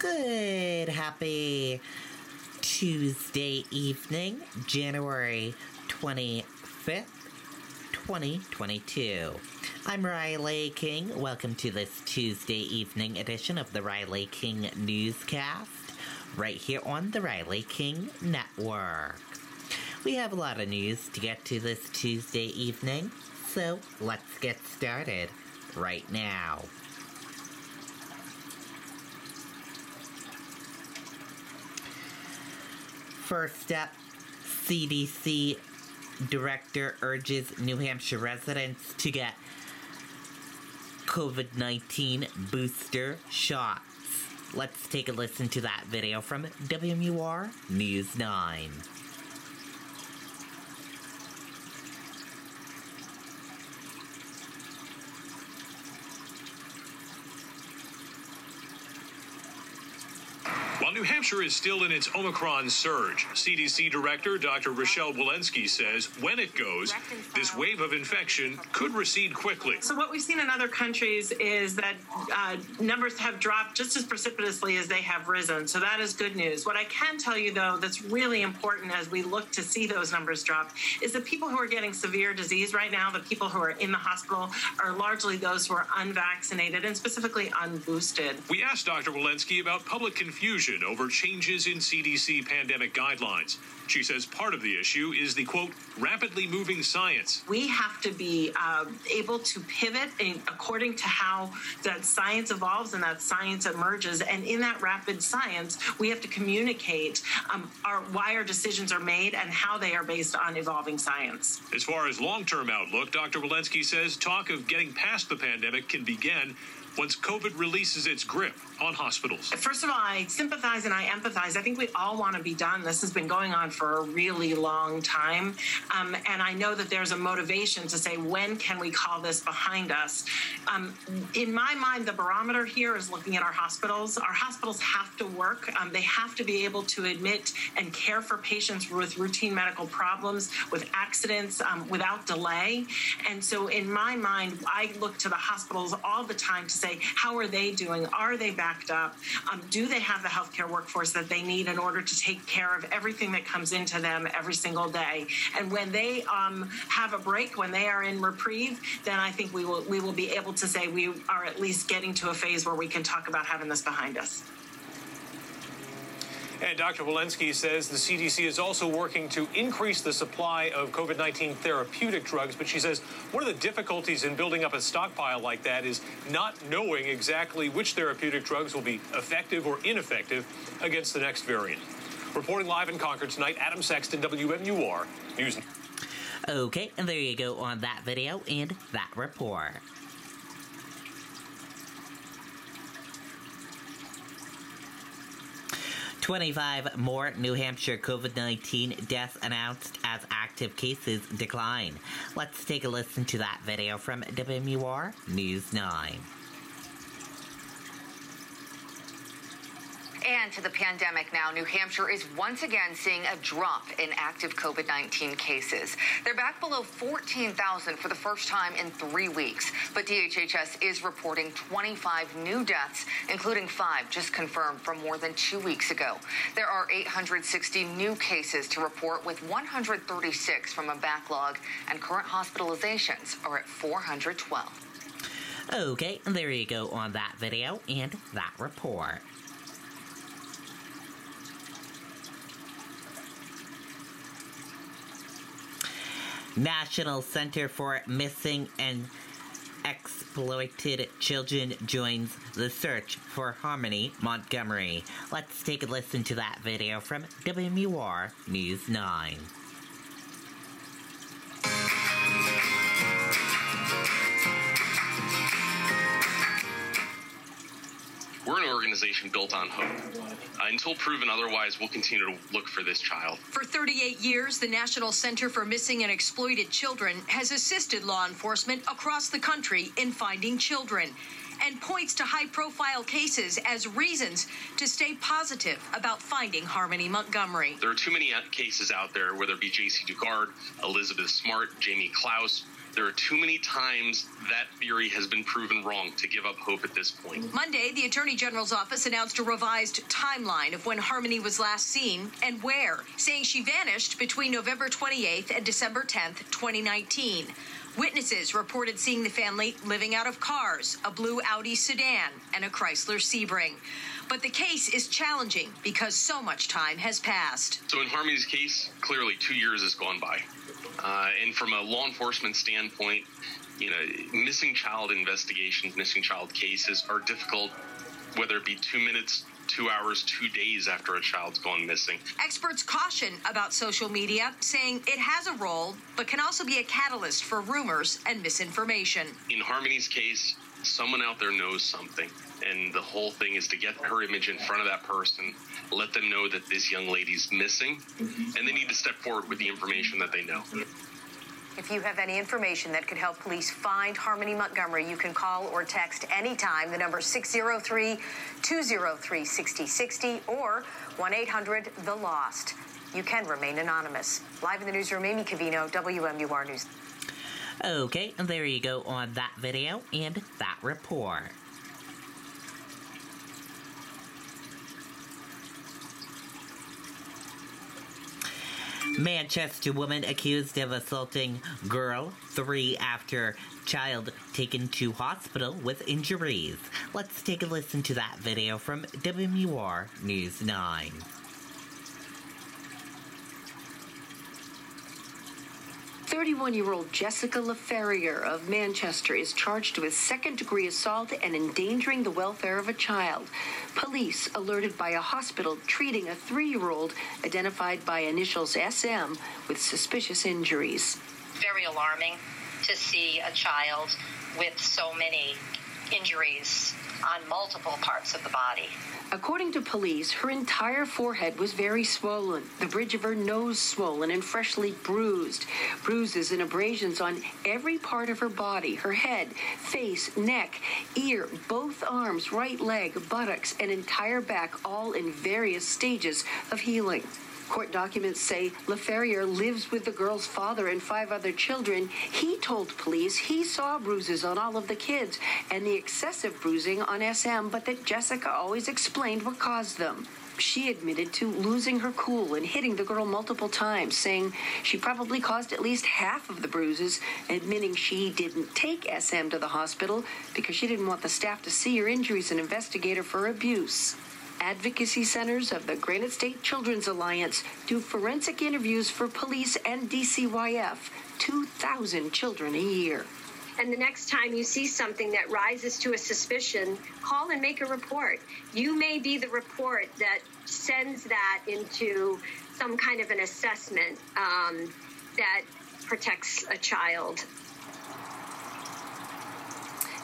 Good, happy Tuesday evening, January 25th, 2022. I'm Riley King. Welcome to this Tuesday evening edition of the Riley King Newscast, right here on the Riley King Network. We have a lot of news to get to this Tuesday evening, so let's get started right now. First up, CDC Director urges New Hampshire residents to get COVID-19 booster shots. Let's take a listen to that video from WMUR News 9. While New Hampshire is still in its Omicron surge, CDC Director Dr. Rochelle Walensky says when it goes, this wave of infection could recede quickly. So what we've seen in other countries is that numbers have dropped just as precipitously as they have risen. So that is good news. What I can tell you, though, that's really important as we look to see those numbers drop is the people who are getting severe disease right now, the people who are in the hospital, are largely those who are unvaccinated and specifically unboosted. We asked Dr. Walensky about public confusion over changes in CDC pandemic guidelines. She says part of the issue is the, quote, rapidly moving science. We have to be able to pivot according to how that science evolves and that science emerges. And in that rapid science, we have to communicate why our decisions are made and how they are based on evolving science. As far as long-term outlook, Dr. Walensky says talk of getting past the pandemic can begin once COVID releases its grip on hospitals. First of all, I sympathize and I empathize. I think we all want to be done. This has been going on for a really long time. And I know that there's a motivation to say, when can we call this behind us? In my mind, the barometer here is looking at our hospitals. Our hospitals have to work. They have to be able to admit and care for patients with routine medical problems, with accidents, without delay. And so in my mind, I look to the hospitals all the time to say, how are they doing? Are they backed up? Do they have the healthcare workforce that they need in order to take care of everything that comes into them every single day? And when they have a break, when they are in reprieve, then I think we will be able to say we are at least getting to a phase where we can talk about having this behind us. And Dr. Walensky says the CDC is also working to increase the supply of COVID-19 therapeutic drugs. But she says one of the difficulties in building up a stockpile like that is not knowing exactly which therapeutic drugs will be effective or ineffective against the next variant. Reporting live in Concord tonight, Adam Sexton, WMUR News. Okay, and there you go on that video and that report. $25 more New Hampshire COVID-19 deaths announced as active cases decline. Let's take a listen to that video from WMUR News 9. And to the pandemic now, New Hampshire is once again seeing a drop in active COVID-19 cases. They're back below 14,000 for the first time in 3 weeks. But DHHS is reporting 25 new deaths, including 5 just confirmed from more than 2 weeks ago. There are 860 new cases to report, with 136 from a backlog, and current hospitalizations are at 412. Okay, and there you go on that video and that report. National Center for Missing and Exploited Children joins the search for Harmony Montgomery. Let's take a listen to that video from WMUR News 9. We're an organization built on hope. Until proven otherwise, we'll continue to look for this child. For 38 years, the National Center for Missing and Exploited Children has assisted law enforcement across the country in finding children, and points to high-profile cases as reasons to stay positive about finding Harmony Montgomery. There are too many cases out there, whether it be J.C. Dugard, Elizabeth Smart, Jamie Klaus, There are too many times that theory has been proven wrong to give up hope at this point. Monday, the Attorney General's office announced a revised timeline of when Harmony was last seen and where, saying she vanished between November 28th and December 10th, 2019. Witnesses reported seeing the family living out of cars, a blue Audi sedan, and a Chrysler Sebring. But the case is challenging because so much time has passed. So in Harmony's case, clearly 2 years has gone by. And from a law enforcement standpoint, missing child investigations, missing child cases are difficult, whether it be 2 minutes, 2 hours, 2 days after a child's gone missing. Experts caution about social media, saying it has a role, but can also be a catalyst for rumors and misinformation. In Harmony's case, someone out there knows something, and the whole thing is to get her image in front of that person, let them know that this young lady's missing, and they need to step forward with the information that they know. If you have any information that could help police find Harmony Montgomery, you can call or text anytime. The number 603-203-6060 or 1-800-THE-LOST. You can remain anonymous. Live in the newsroom, Amy Cavino, WMUR News. Okay, and there you go on that video and that report. Manchester woman accused of assaulting girl, 3 after child taken to hospital with injuries. Let's take a listen to that video from WMUR News 9. 31-year-old Jessica Leferrier of Manchester is charged with second-degree assault and endangering the welfare of a child. Police alerted by a hospital treating a 3-year-old identified by initials SM with suspicious injuries. Very alarming to see a child with so many injuries on multiple parts of the body. According to police, her entire forehead was very swollen, the bridge of her nose swollen and freshly bruised. Bruises and abrasions on every part of her body, her head, face, neck, ear, both arms, right leg, buttocks, and entire back, all in various stages of healing. Court documents say Leferrier lives with the girl's father and 5 other children. He told police he saw bruises on all of the kids and the excessive bruising on SM, but that Jessica always explained what caused them. She admitted to losing her cool and hitting the girl multiple times, saying she probably caused at least half of the bruises, admitting she didn't take SM to the hospital because she didn't want the staff to see her injuries and investigate her for abuse. Advocacy centers of the Granite State Children's Alliance do forensic interviews for police and DCYF, 2,000 children a year. And the next time you see something that rises to a suspicion, call and make a report. You may be the report that sends that into some kind of an assessment that protects a child.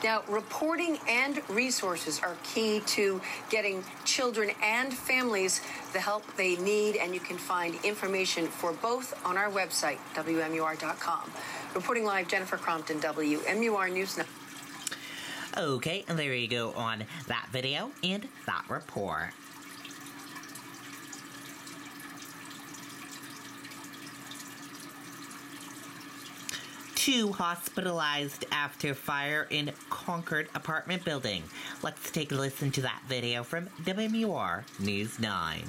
Now, reporting and resources are key to getting children and families the help they need, and you can find information for both on our website, WMUR.com. Reporting live, Jennifer Crompton, WMUR News 9. Okay, and there you go on that video and that report. Two hospitalized after fire in Concord apartment building. Let's take a listen to that video from WMUR News 9.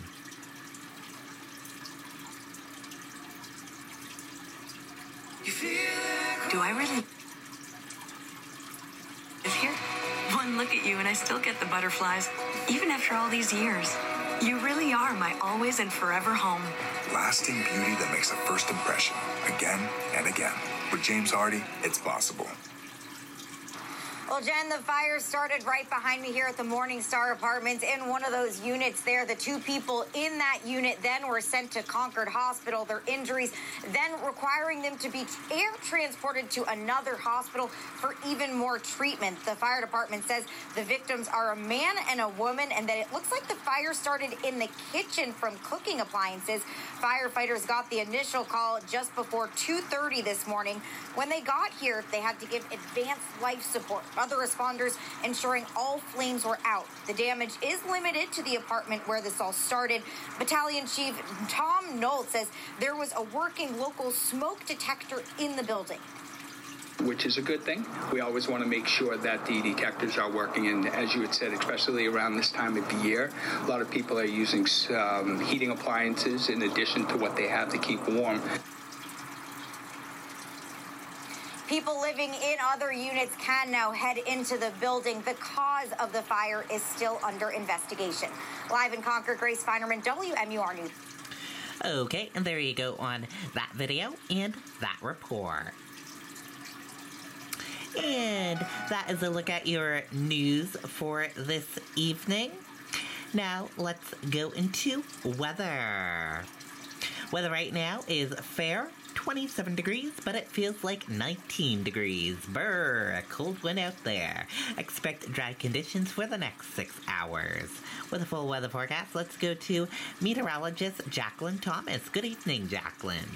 Do I really live here? One look at you and I still get the butterflies, even after all these years. You really are my always and forever home. Lasting beauty that makes a first impression, again and again. With James Hardy, it's possible. Well, Jen, the fire started right behind me here at the Morningstar Apartments in one of those units there. The 2 people in that unit then were sent to Concord Hospital. Their injuries then requiring them to be air transported to another hospital for even more treatment. The fire department says the victims are a man and a woman and that it looks like the fire started in the kitchen from cooking appliances. Firefighters got the initial call just before 2:30 this morning. When they got here, they had to give advanced life support. Other responders ensuring all flames were out. The damage is limited to the apartment where this all started. Battalion Chief Tom Knoll says there was a working local smoke detector in the building. which is a good thing. We always want to make sure that the detectors are working, and as you had said, especially around this time of the year, a lot of people are using heating appliances in addition to what they have to keep warm. People living in other units can now head into the building. The cause of the fire is still under investigation. Live in Concord, Grace Feinerman, WMUR News. Okay, and there you go on that video and that report. And that is a look at your news for this evening. Now, let's go into weather. Weather right now is fair, 27 degrees, but it feels like 19 degrees. Brr, a cold one out there. Expect dry conditions for the next 6 hours. With a full weather forecast, let's go to meteorologist Jacqueline Thomas. Good evening, Jacqueline.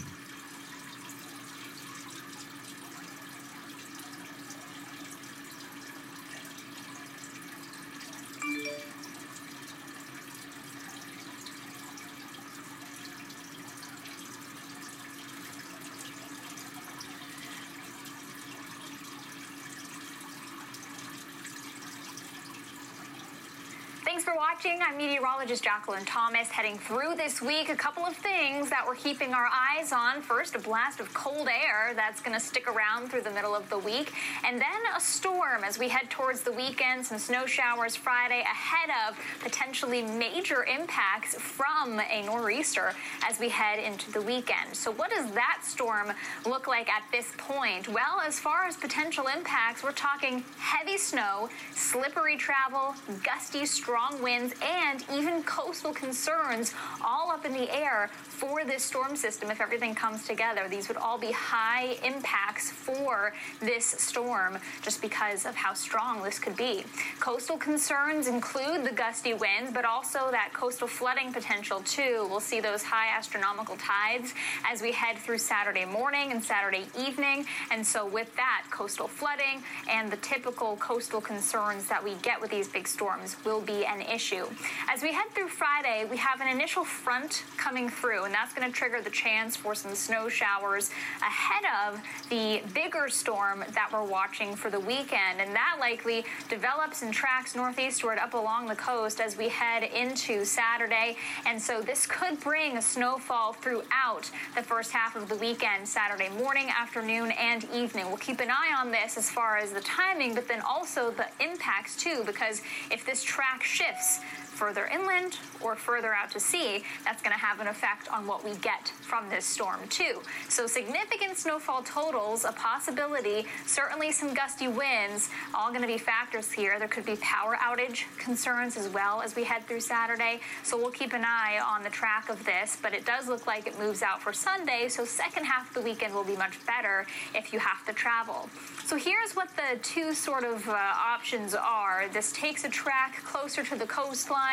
Thanks for watching. I'm meteorologist Jacqueline Thomas. Heading through this week, a couple of things that we're keeping our eyes on. First, a blast of cold air that's going to stick around through the middle of the week. And then a storm as we head towards the weekend. Some snow showers Friday ahead of potentially major impacts from a nor'easter as we head into the weekend. So what does that storm look like at this point? Well, as far as potential impacts, we're talking heavy snow, slippery travel, gusty, strong winds, and even coastal concerns all up in the air for this storm system. If everything comes together, these would all be high impacts for this storm just because of how strong this could be. Coastal concerns include the gusty winds, but also that coastal flooding potential too. We'll see those high astronomical tides as we head through Saturday morning and Saturday evening. And so with that, coastal flooding and the typical coastal concerns that we get with these big storms will be an issue. As we head through Friday, we have an initial front coming through, and that's going to trigger the chance for some snow showers ahead of the bigger storm that we're watching for the weekend. And that likely develops and tracks northeastward up along the coast as we head into Saturday. And so this could bring a snowfall throughout the first half of the weekend, Saturday morning, afternoon, and evening. We'll keep an eye on this as far as the timing, but then also the impacts too, because if this track shifts further inland or further out to sea, that's going to have an effect on what we get from this storm too. So significant snowfall totals, a possibility, certainly some gusty winds, all going to be factors here. There could be power outage concerns as well as we head through Saturday. So we'll keep an eye on the track of this, but it does look like it moves out for Sunday. So second half of the weekend will be much better if you have to travel. So here's what the two sort of options are. This takes a track closer to the coastline,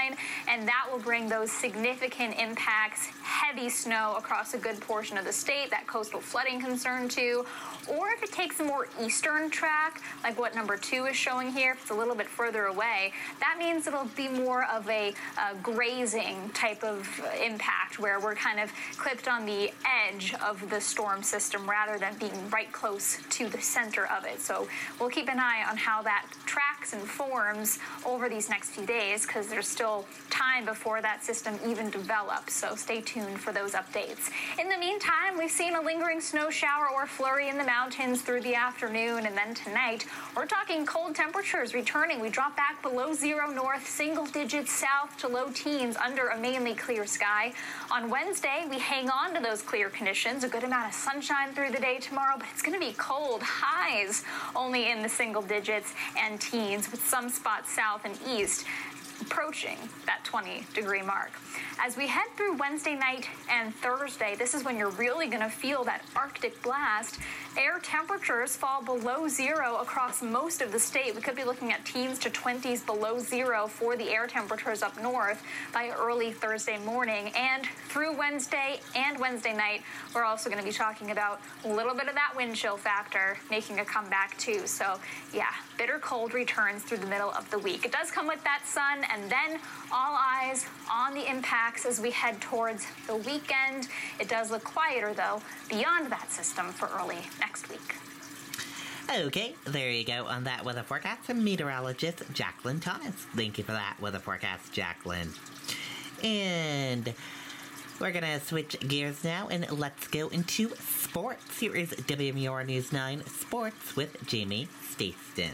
and that will bring those significant impacts, heavy snow across a good portion of the state, that coastal flooding concern too. Or if it takes a more eastern track, like what number 2 is showing here, if it's a little bit further away, that means it'll be more of a grazing type of impact where we're kind of clipped on the edge of the storm system rather than being right close to the center of it. So we'll keep an eye on how that tracks and forms over these next few days because there's still time before that system even develops. So stay tuned for those updates. In the meantime, we've seen a lingering snow shower or flurry in the mountains through the afternoon, and then tonight we're talking cold temperatures returning. We drop back below 0 north, single digits south to low teens under a mainly clear sky. On Wednesday, we hang on to those clear conditions, a good amount of sunshine through the day tomorrow, but it's going to be cold. Highs only in the single digits and teens, with some spots south and east approaching that 20-degree mark. As we head through Wednesday night and Thursday, this is when you're really going to feel that Arctic blast. Air temperatures fall below 0 across most of the state. We could be looking at teens to 20s below 0 for the air temperatures up north by early Thursday morning. And through Wednesday and Wednesday night, we're also going to be talking about a little bit of that wind chill factor making a comeback too. So yeah, bitter cold returns through the middle of the week. It does come with that sun, and then all eyes on the impacts as we head towards the weekend. It does look quieter, though, beyond that system for early next week. Okay, there you go on that weather forecast from meteorologist Jacqueline Thomas. Thank you for that weather forecast, Jacqueline. And we're going to switch gears now and let's go into sports. Here is WMUR News 9 Sports with Jamie Stayston.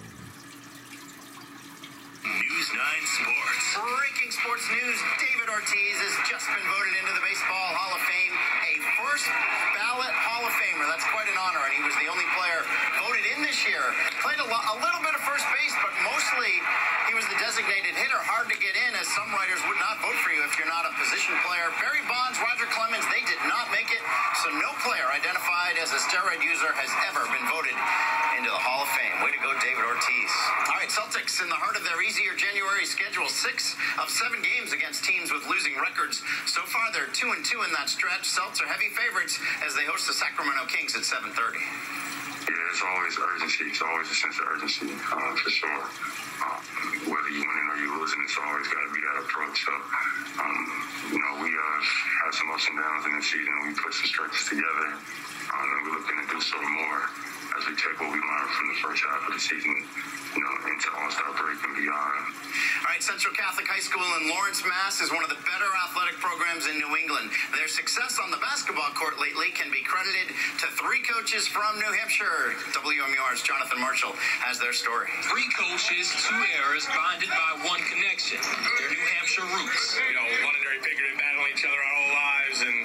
News 9 Sports. Breaking sports news, David Ortiz has just been voted into the Baseball Hall of Fame, a first ballot Hall of Famer. That's quite an honor, and he was the only player voted in this year. Played a little bit of first base, but mostly he was the designated hitter. Hard to get in, as some writers would not vote for you if you're not a position player. Barry Bonds, Roger Clemens, they did not make it, so no player identified as a steroid user has ever been voted into the Hall of Fame. Way to go, David Ortiz. All right, Celtics in the heart of their easier January schedule, 6 of 7 games against teams with losing records. So far, they're 2-2 in that stretch. Celtics are heavy favorites as they host the Sacramento Kings at 7:30. Yeah, it's always urgency. It's always a sense of urgency, for sure. Whether you winning or you losing, it's always got to be that approach. So, we had some ups and downs in the season. We put some stretches together, and we're looking to do so more as we take what we learned from the first half of the season, into All-Star break and beyond. All right, Central Catholic High School in Lawrence, Mass. is one of the better athletic programs in New England. Their success on the basketball court lately can be credited to 3 coaches from New Hampshire. WMUR's Jonathan Marshall has their story. 3 coaches, 2 eras, bonded by one connection, their New Hampshire roots. Londonderry Pinkerton battling each other our whole lives, and,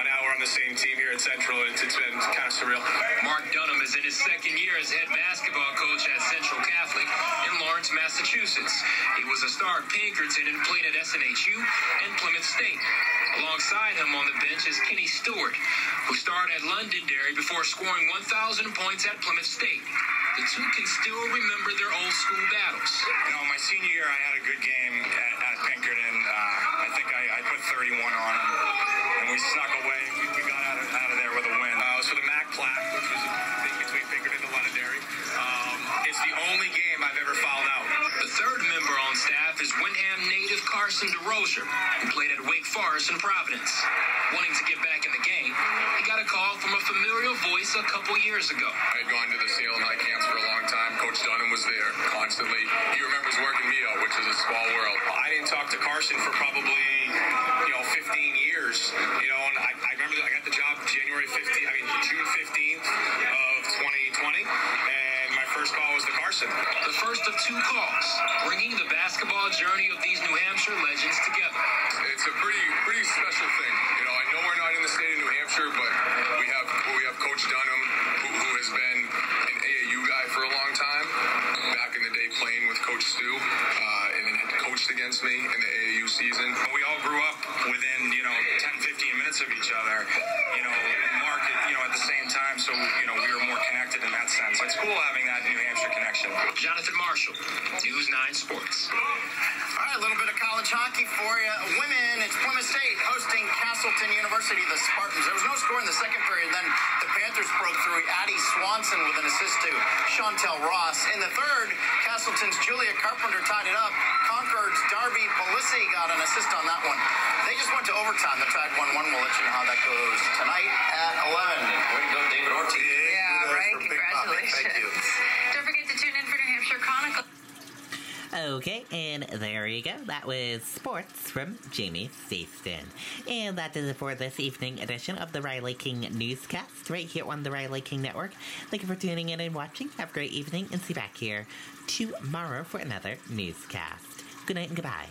now we're on the same team here at Central. It's been kind of surreal. Mark Dunham is in his 2nd year as head basketball coach at Central Catholic in Lawrence, Massachusetts. He was a star at Pinkerton and played at SNHU and Plymouth State. Alongside him on the bench is Kenny Stewart, who starred at Londonderry before scoring 1,000 points at Plymouth State. The two can still remember their old school battles. My senior year, I had a good game at Pinkerton. I think I put 31 on him, and we snuck away. We got out of there with a win. It was for the MAC plaque, which was between Pinkerton and Londonderry. It's the only game I've ever fouled out. The 3rd member on staff is Windham native Carson DeRozier, who played at Wake Forest and Providence. Wanting to get back in the game, he got a call from a familiar voice a couple years ago. I had gone to the Sail and High camps for a long time. Coach Dunham was there constantly. He remembers working me out, which is a small world. I didn't talk to Carson for probably, 15 years. And I remember that I got the job June 15th of 2020, and my first call was to Carson. The first of 2 calls, bringing the basketball journey of these New Hampshire legends together. It's a pretty special thing. I know we're not in the state of New Hampshire, but we have Coach Dunham, who has been an AAU guy for a long time. Back in the day, playing with Coach Stu, and then had coached against me in the AAU season. We all grew up within 10-15 minutes of each other. Mark, at the same time, so we were more connected in that sense. It's cool having that New Hampshire connection. Jonathan Marshall, News 9 Sports. All right, a little bit of college hockey for you. Women, it's Plymouth State hosting Castleton University, the Spartans. There was no score in the 2nd period. Then the Panthers broke through. Addie Swanson with an assist to Chantel Ross. In the 3rd, Castleton's Julia Carpenter tied it up. Concord's Darby Belissi got an assist on that one. They just went to overtime. The tied 1-1. We'll let you know how that goes tonight at 11. Way to go, David Ortiz. Yeah, right. Congratulations. Thank you. Don't forget to tune in for New Hampshire Chronicle. Okay, and there you go. That was sports from Jamie Stayston. And that does it for this evening edition of the Riley King Newscast, right here on the Riley King Network. Thank you for tuning in and watching. Have a great evening, and see you back here tomorrow for another newscast. Good night and goodbye.